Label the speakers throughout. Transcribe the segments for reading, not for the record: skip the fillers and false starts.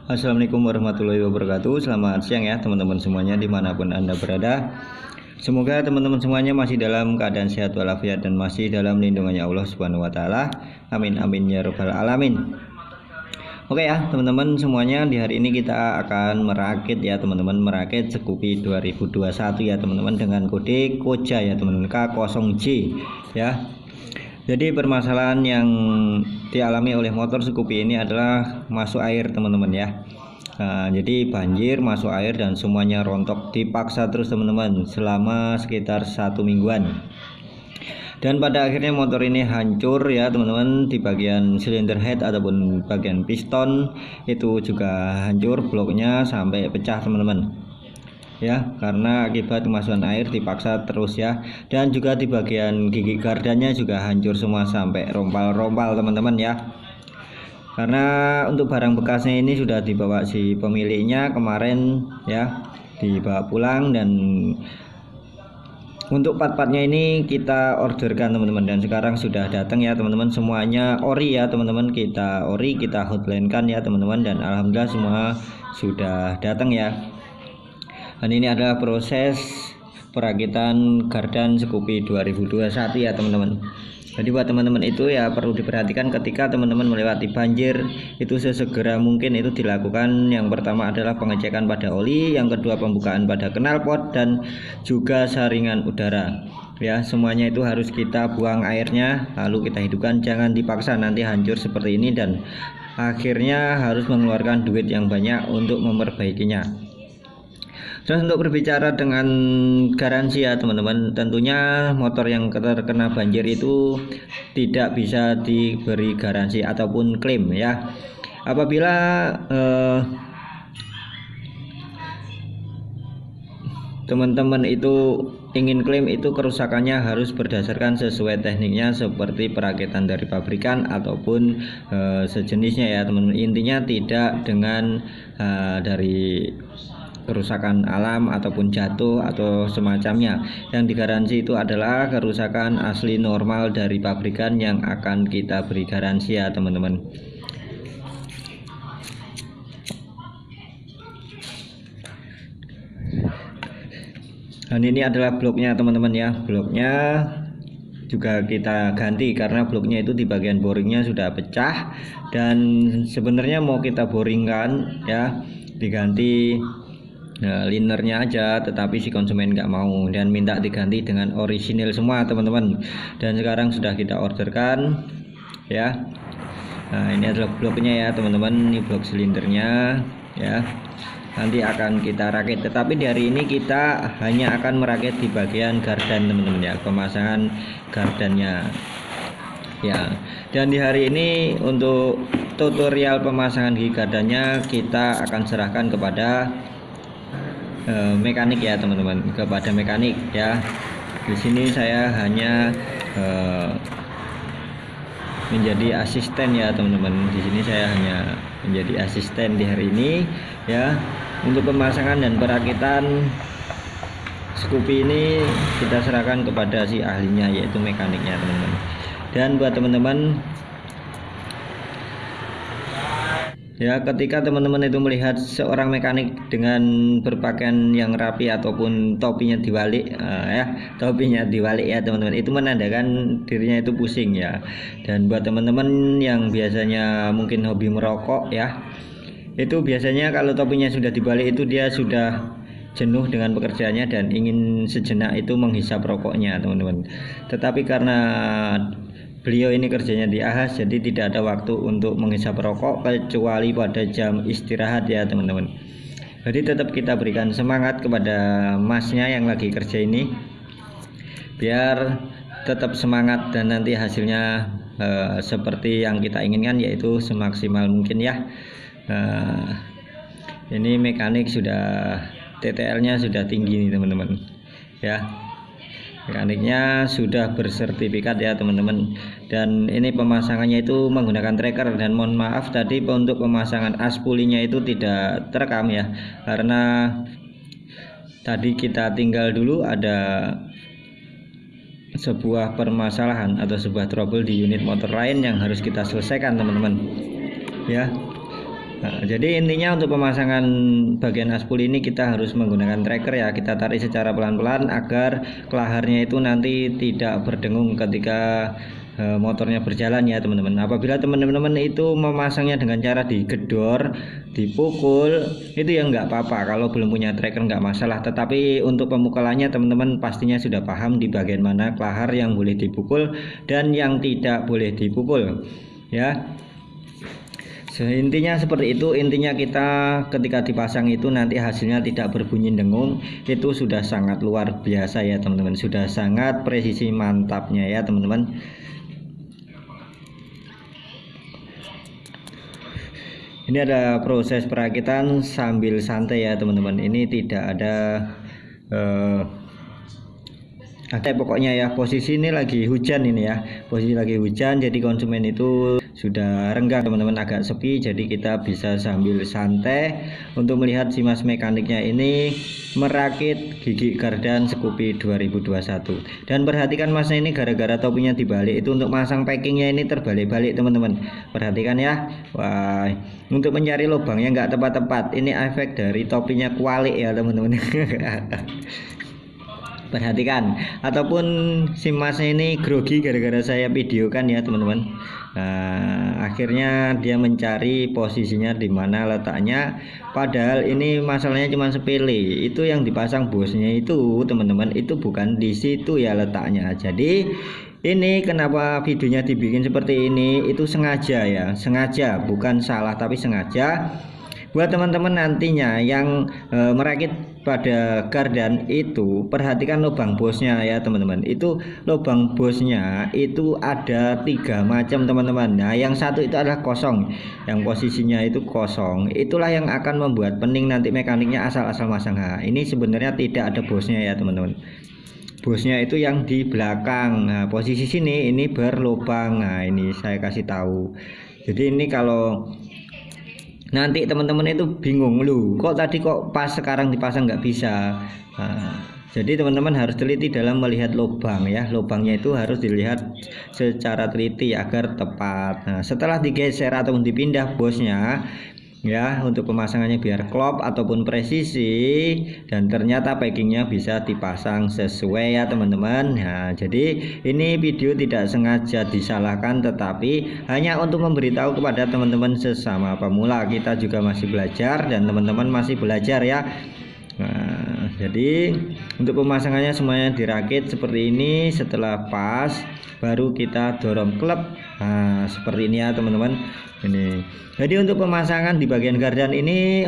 Speaker 1: Assalamualaikum warahmatullahi wabarakatuh. Selamat siang ya teman-teman semuanya dimanapun Anda berada. Semoga teman-teman semuanya masih dalam keadaan sehat walafiat dan masih dalam lindungannya Allah Subhanahu wa taala. Amin amin ya rabbal alamin. Oke ya teman-teman semuanya, di hari ini kita akan merakit ya teman-teman, merakit Scoopy 2021 ya teman-teman, dengan kode Koja ya teman-teman, K0J ya. Jadi permasalahan yang dialami oleh motor Scoopy ini adalah masuk air teman-teman ya. Jadi banjir, masuk air, dan semuanya rontok, dipaksa terus teman-teman selama sekitar 1 mingguan. Dan pada akhirnya motor ini hancur ya teman-teman, di bagian silinder head ataupun bagian piston itu juga hancur, bloknya sampai pecah teman-teman ya, karena akibat kemasukan air dipaksa terus ya. Dan juga di bagian gigi gardannya juga hancur semua sampai rompal-rompal teman-teman ya, karena untuk barang bekasnya ini sudah dibawa si pemiliknya kemarin ya, dibawa pulang. Dan untuk part-partnya ini kita orderkan teman-teman, dan sekarang sudah datang ya teman-teman, semuanya ori ya teman-teman, kita ori, kita hotline kan ya teman-teman, dan alhamdulillah semua sudah datang ya. Dan ini adalah proses perakitan gardan Scoopy 2021 ya teman-teman. Jadi buat teman-teman itu ya perlu diperhatikan ketika teman-teman melewati banjir, itu sesegera mungkin itu dilakukan. Yang pertama adalah pengecekan pada oli, yang kedua pembukaan pada knalpot, dan juga saringan udara ya. Semuanya itu harus kita buang airnya, lalu kita hidupkan, jangan dipaksa, nanti hancur seperti ini dan akhirnya harus mengeluarkan duit yang banyak untuk memperbaikinya. Terus untuk berbicara dengan garansi ya teman-teman, tentunya motor yang terkena banjir itu tidak bisa diberi garansi ataupun klaim ya. Apabila teman-teman itu ingin klaim, itu kerusakannya harus berdasarkan sesuai tekniknya, seperti perakitan dari pabrikan ataupun sejenisnya ya teman-teman. Intinya tidak dengan dari kerusakan alam ataupun jatuh atau semacamnya. Yang digaransi itu adalah kerusakan asli normal dari pabrikan yang akan kita beri garansi ya teman-teman. Dan ini adalah bloknya teman-teman ya, bloknya juga kita ganti karena bloknya itu di bagian boringnya sudah pecah, dan sebenarnya mau kita boringkan ya, diganti linernya aja, tetapi si konsumen nggak mau dan minta diganti dengan orisinil semua teman-teman. Dan sekarang sudah kita orderkan ya. Nah ini adalah bloknya ya teman-teman, ini blok silindernya ya, nanti akan kita rakit. Tetapi di hari ini kita hanya akan merakit di bagian gardan teman-teman ya, pemasangan gardannya ya. Dan di hari ini untuk tutorial pemasangan gigi gardannya kita akan serahkan kepada mekanik ya teman-teman, kepada mekanik ya. Di sini saya hanya menjadi asisten ya teman-teman. Di sini saya hanya menjadi asisten di hari ini ya. Untuk pemasangan dan perakitan Scoopy ini kita serahkan kepada si ahlinya, yaitu mekaniknya teman-teman. Dan buat teman-teman ya, ketika teman-teman itu melihat seorang mekanik dengan berpakaian yang rapi ataupun topinya dibalik topinya dibalik ya teman-teman, itu menandakan dirinya itu pusing ya. Dan buat teman-teman yang biasanya mungkin hobi merokok ya, itu biasanya kalau topinya sudah dibalik itu dia sudah jenuh dengan pekerjaannya dan ingin sejenak itu menghisap rokoknya teman-teman. Tetapi karena beliau ini kerjanya di AHAS, jadi tidak ada waktu untuk menghisap rokok kecuali pada jam istirahat ya teman-teman. Jadi tetap kita berikan semangat kepada masnya yang lagi kerja ini, biar tetap semangat dan nanti hasilnya seperti yang kita inginkan, yaitu semaksimal mungkin ya. Ini mekanik sudah TTL-nya sudah tinggi nih teman-teman ya. Mekaniknya sudah bersertifikat ya teman-teman. Dan ini pemasangannya itu menggunakan tracker, dan mohon maaf tadi untuk pemasangan aspulinya itu tidak terekam ya, karena tadi kita tinggal dulu ada sebuah permasalahan atau sebuah trouble di unit motor lain yang harus kita selesaikan teman-teman ya. Nah, jadi intinya untuk pemasangan bagian aspul ini kita harus menggunakan tracker ya. Kita tarik secara pelan-pelan agar kelaharnya itu nanti tidak berdengung ketika motornya berjalan ya teman-teman. Apabila teman-teman itu memasangnya dengan cara digedor, dipukul, itu ya nggak apa-apa. Kalau belum punya tracker nggak masalah. Tetapi untuk pemukulannya teman-teman pastinya sudah paham di bagian mana kelahar yang boleh dipukul dan yang tidak boleh dipukul ya. Intinya seperti itu. Intinya kita ketika dipasang itu nanti hasilnya tidak berbunyi dengung, itu sudah sangat luar biasa ya teman-teman, sudah sangat presisi mantapnya ya teman-teman. Ini ada proses perakitan sambil santai ya teman-teman. Ini tidak ada pokoknya ya. Posisi ini lagi hujan ini ya, posisi lagi hujan, jadi konsumen itu sudah renggang teman-teman, agak sepi, jadi kita bisa sambil santai untuk melihat si mas mekaniknya ini merakit gigi gardan Scoopy 2021. Dan perhatikan masnya ini gara-gara topinya dibalik itu untuk masang packingnya ini terbalik-balik teman-teman, perhatikan ya. Wah, untuk mencari lubangnya nggak tepat-tepat, ini efek dari topinya kualik ya teman-teman. Perhatikan, ataupun si masnya ini grogi gara-gara saya videokan ya teman-teman. Nah, akhirnya dia mencari posisinya di mana letaknya, padahal ini masalahnya cuma sepele. Itu yang dipasang bosnya itu teman-teman, itu bukan di situ ya letaknya. Jadi ini kenapa videonya dibikin seperti ini, itu sengaja ya, sengaja, bukan salah tapi sengaja buat teman-teman nantinya yang merakit pada gardan itu. Perhatikan lubang bosnya ya teman-teman. Itu lubang bosnya itu ada 3 macam teman-teman. Nah, yang satu itu adalah kosong, yang posisinya itu kosong. Itulah yang akan membuat pening nanti mekaniknya asal-asal masang. Nah, ini sebenarnya tidak ada bosnya ya teman-teman. Bosnya itu yang di belakang. Nah, posisi sini ini berlubang. Nah, ini saya kasih tahu. Jadi ini kalau nanti teman-teman itu bingung, lu kok tadi kok pas sekarang dipasang nggak bisa. Nah, jadi teman-teman harus teliti dalam melihat lubang ya. Lubangnya itu harus dilihat secara teliti agar tepat. Nah, setelah digeser ataupun dipindah bosnya ya, untuk pemasangannya biar klop ataupun presisi, dan ternyata packingnya bisa dipasang sesuai ya teman-teman. Nah, jadi ini video tidak sengaja disalahkan, tetapi hanya untuk memberitahu kepada teman-teman sesama pemula. Kita juga masih belajar dan teman-teman masih belajar ya. Nah, jadi untuk pemasangannya semuanya dirakit seperti ini. Setelah pas baru kita dorong klep. Nah, seperti ini ya teman-teman. Ini jadi untuk pemasangan di bagian gardan ini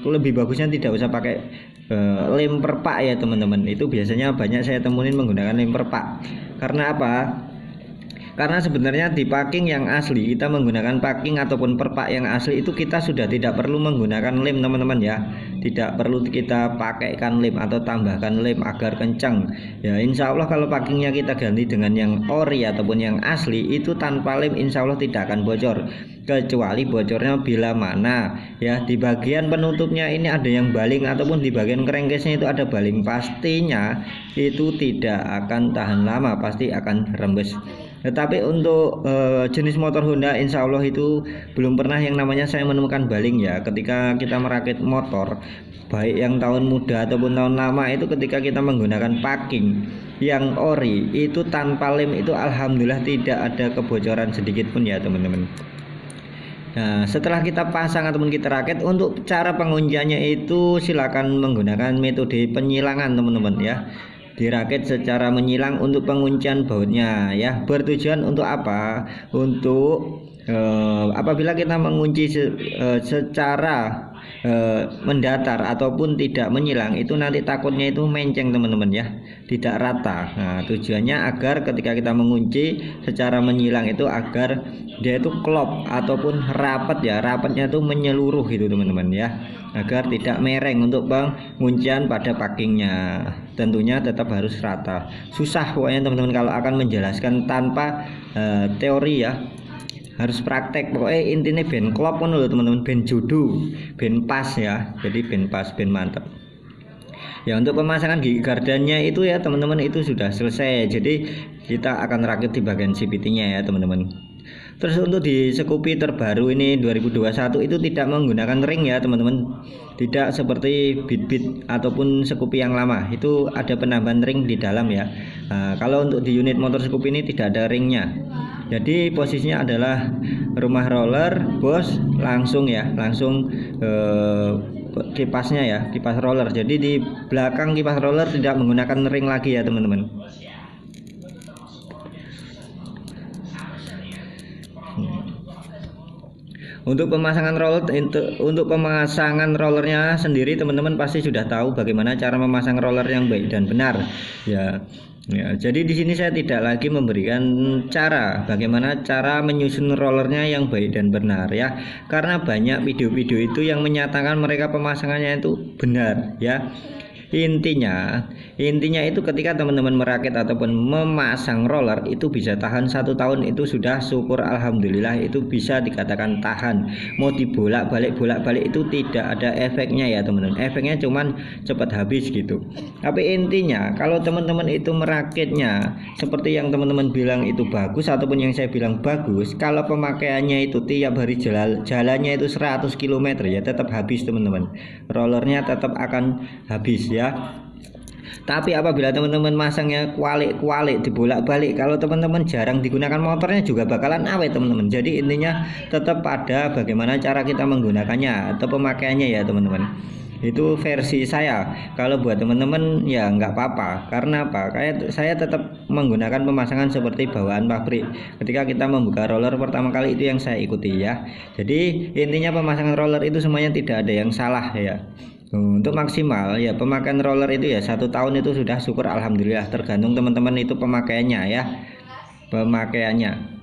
Speaker 1: lebih bagusnya tidak usah pakai lem perpak ya teman-teman. Itu biasanya banyak saya temuin menggunakan lem perpak. Karena apa? Karena sebenarnya di packing yang asli, kita menggunakan packing ataupun perpak yang asli itu kita sudah tidak perlu menggunakan lem teman-teman ya. Tidak perlu kita pakaikan lem atau tambahkan lem agar kencang ya. Insya Allah kalau packingnya kita ganti dengan yang ori ataupun yang asli, itu tanpa lem insya Allah tidak akan bocor, kecuali bocornya bila mana ya di bagian penutupnya ini ada yang baling ataupun di bagian crankcase-nya itu ada baling, pastinya itu tidak akan tahan lama, pasti akan rembes. Tetapi untuk jenis motor Honda insya Allah itu belum pernah yang namanya saya menemukan baling ya. Ketika kita merakit motor baik yang tahun muda ataupun tahun lama, itu ketika kita menggunakan packing yang ori itu tanpa lem itu alhamdulillah tidak ada kebocoran sedikit pun ya teman-teman. Nah, setelah kita pasang ataupun kita rakit, untuk cara pengunciannya itu silakan menggunakan metode penyilangan teman-teman ya. Dirakit secara menyilang untuk penguncian bautnya ya. Bertujuan untuk apa? Untuk apabila kita mengunci secara mendatar ataupun tidak menyilang, itu nanti takutnya itu menceng teman-teman ya, tidak rata. Nah, tujuannya agar ketika kita mengunci secara menyilang itu agar dia itu klop ataupun rapat ya, rapatnya itu menyeluruh gitu teman-teman ya, agar tidak mereng untuk penguncian pada packingnya. Tentunya tetap harus rata. Susah pokoknya teman-teman kalau akan menjelaskan tanpa teori ya, harus praktek. Pokoknya intinya ben klop kan loh teman-teman, ben judu, ben pas ya. Jadi ben pas, ben mantap. Ya, untuk pemasangan gigi gardannya itu ya teman-teman itu sudah selesai. Jadi kita akan rakit di bagian CVT-nya ya teman-teman. Terus untuk di Scoopy terbaru ini 2021 itu tidak menggunakan ring ya teman-teman, tidak seperti Beat ataupun Scoopy yang lama, itu ada penambahan ring di dalam ya. Nah, kalau untuk di unit motor Scoopy ini tidak ada ringnya, jadi posisinya adalah rumah roller bos langsung ya, langsung kipasnya ya, kipas roller. Jadi di belakang kipas roller tidak menggunakan ring lagi ya teman-teman. Untuk pemasangan roller, untuk pemasangan rollernya sendiri teman-teman pasti sudah tahu bagaimana cara memasang roller yang baik dan benar ya. Ya, jadi di sini saya tidak lagi memberikan cara bagaimana cara menyusun rollernya yang baik dan benar ya, karena banyak video-video itu yang menyatakan mereka pemasangannya itu benar ya. Intinya itu ketika teman-teman merakit ataupun memasang roller itu bisa tahan 1 tahun, itu sudah syukur alhamdulillah, itu bisa dikatakan tahan. Mau dibolak-balik itu tidak ada efeknya ya teman-teman, efeknya cuman cepat habis gitu. Tapi intinya kalau teman-teman itu merakitnya seperti yang teman-teman bilang itu bagus ataupun yang saya bilang bagus, kalau pemakaiannya itu tiap hari jalannya itu 100 km ya tetap habis teman-teman, rollernya tetap akan habis ya. Tapi apabila teman-teman masangnya kualik dibolak-balik, kalau teman-teman jarang digunakan motornya juga bakalan awet teman-teman. Jadi intinya tetap ada bagaimana cara kita menggunakannya atau pemakaiannya ya teman-teman. Itu versi saya. Kalau buat teman-teman ya nggak apa-apa. Karena apa? Kayak saya tetap menggunakan pemasangan seperti bawaan pabrik. Ketika kita membuka roller pertama kali itu yang saya ikuti ya. Jadi intinya pemasangan roller itu semuanya tidak ada yang salah ya. Untuk maksimal ya pemakaian roller itu ya 1 tahun itu sudah syukur alhamdulillah, tergantung teman-teman itu pemakaiannya ya, pemakaiannya.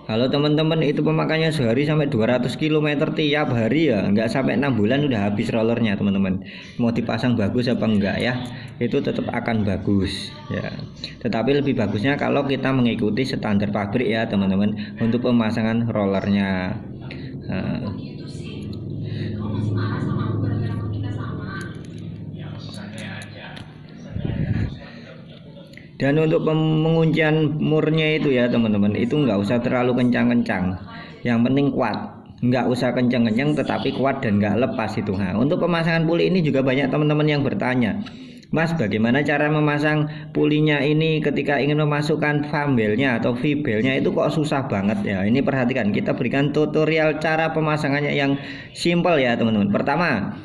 Speaker 1: Kalau teman-teman itu pemakaiannya sehari sampai 200 km tiap hari ya nggak sampai 6 bulan udah habis rollernya teman-teman. Mau dipasang bagus apa enggak ya, itu tetap akan bagus ya. Tetapi lebih bagusnya kalau kita mengikuti standar pabrik ya teman-teman untuk pemasangan rollernya. Dan untuk penguncian murnya itu ya teman-teman, itu nggak usah terlalu kencang-kencang, yang penting kuat, nggak usah kencang-kencang tetapi kuat dan nggak lepas itu. Nah, untuk pemasangan puli ini juga banyak teman-teman yang bertanya, Mas bagaimana cara memasang pulinya ini ketika ingin memasukkan fambelnya atau V-belnya itu kok susah banget ya. Ini perhatikan, kita berikan tutorial cara pemasangannya yang simple ya teman-teman. Pertama,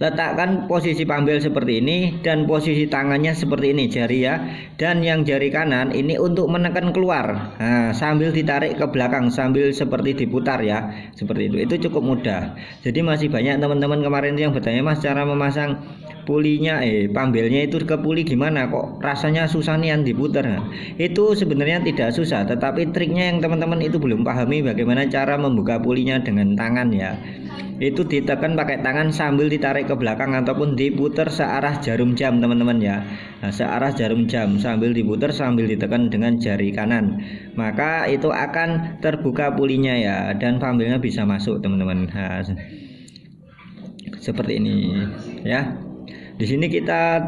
Speaker 1: letakkan posisi pambel seperti ini dan posisi tangannya seperti ini jari ya, dan yang jari kanan ini untuk menekan keluar. Nah, sambil ditarik ke belakang sambil seperti diputar ya, seperti itu cukup mudah. Jadi masih banyak teman-teman kemarin yang bertanya, Mas cara memasang pulinya pambelnya itu ke puli gimana kok rasanya susah nian diputar. Nah, itu sebenarnya tidak susah, tetapi triknya yang teman-teman itu belum pahami bagaimana cara membuka pulinya dengan tangan ya. Itu ditekan pakai tangan sambil ditarik ke belakang ataupun diputar searah jarum jam teman-teman ya. Nah, searah jarum jam sambil diputar sambil ditekan dengan jari kanan, maka itu akan terbuka pulinya ya, dan pambelnya bisa masuk teman-teman. Nah, seperti ini ya. Di sini kita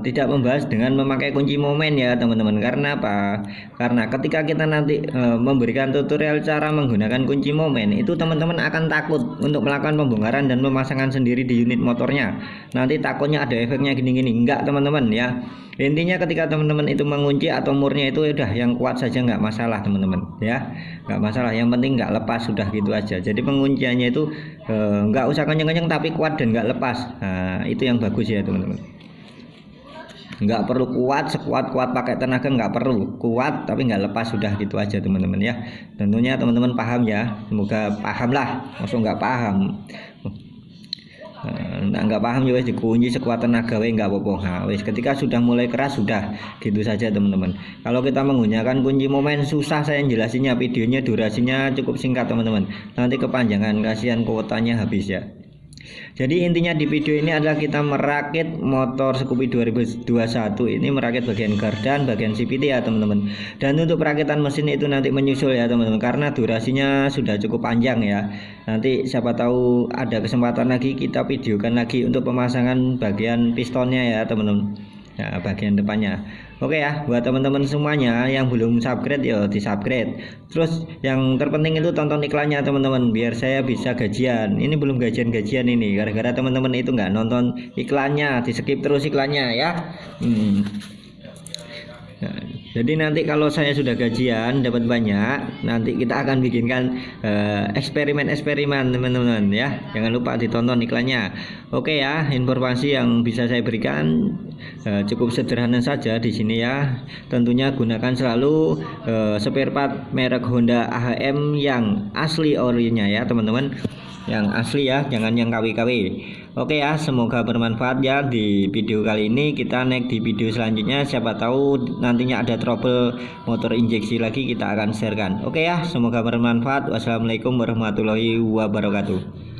Speaker 1: tidak membahas dengan memakai kunci momen ya teman-teman. Karena apa? Karena ketika kita nanti memberikan tutorial cara menggunakan kunci momen, itu teman-teman akan takut untuk melakukan pembongkaran dan pemasangan sendiri di unit motornya. Nanti takutnya ada efeknya gini-gini. Enggak teman-teman ya. Intinya ketika teman-teman itu mengunci atau murnya itu udah yang kuat saja, nggak masalah teman-teman ya, nggak masalah, yang penting nggak lepas, sudah gitu aja. Jadi pengunciannya itu nggak usah kenceng-kenceng tapi kuat dan nggak lepas. Nah, itu yang bagus ya teman-teman. Nggak perlu kuat sekuat-kuat pakai tenaga, nggak perlu kuat tapi nggak lepas, sudah gitu aja teman-teman ya. Tentunya teman-teman paham ya, semoga paham lah. Maksud nggak paham, nggak paham ya wes dikunci sekuat tenaga wes nggak apa-apa. Nah, wes ketika sudah mulai keras sudah gitu saja teman-teman. Kalau kita menggunakan kunci momen susah saya jelasinnya, videonya durasinya cukup singkat teman-teman, nanti kepanjangan, kasihan kuotanya habis ya. Jadi intinya di video ini adalah kita merakit motor Scoopy 2021 ini, merakit bagian gardan, bagian CVT ya teman-teman. Dan untuk perakitan mesin itu nanti menyusul ya teman-teman, karena durasinya sudah cukup panjang ya. Nanti siapa tahu ada kesempatan lagi kita videokan lagi untuk pemasangan bagian pistonnya ya teman-teman. Nah, bagian depannya. Oke ya, buat teman-teman semuanya yang belum subscribe ya di subscribe. Terus yang terpenting itu tonton iklannya teman-teman, biar saya bisa gajian. Ini belum gajian-gajian ini, gara-gara teman-teman itu nggak nonton iklannya, di skip terus iklannya ya. Nah, jadi nanti kalau saya sudah gajian dapat banyak, nanti kita akan bikinkan eksperimen-eksperimen teman-teman ya. Jangan lupa ditonton iklannya. Oke ya, informasi yang bisa saya berikan cukup sederhana saja di sini ya. Tentunya gunakan selalu spare part merek Honda AHM yang asli orinya ya teman-teman. Yang asli ya, jangan yang KW-KW. Oke ya, semoga bermanfaat ya di video kali ini. Kita next di video selanjutnya, siapa tahu nantinya ada trouble motor injeksi lagi, kita akan sharekan. Oke ya, semoga bermanfaat. Wassalamualaikum warahmatullahi wabarakatuh.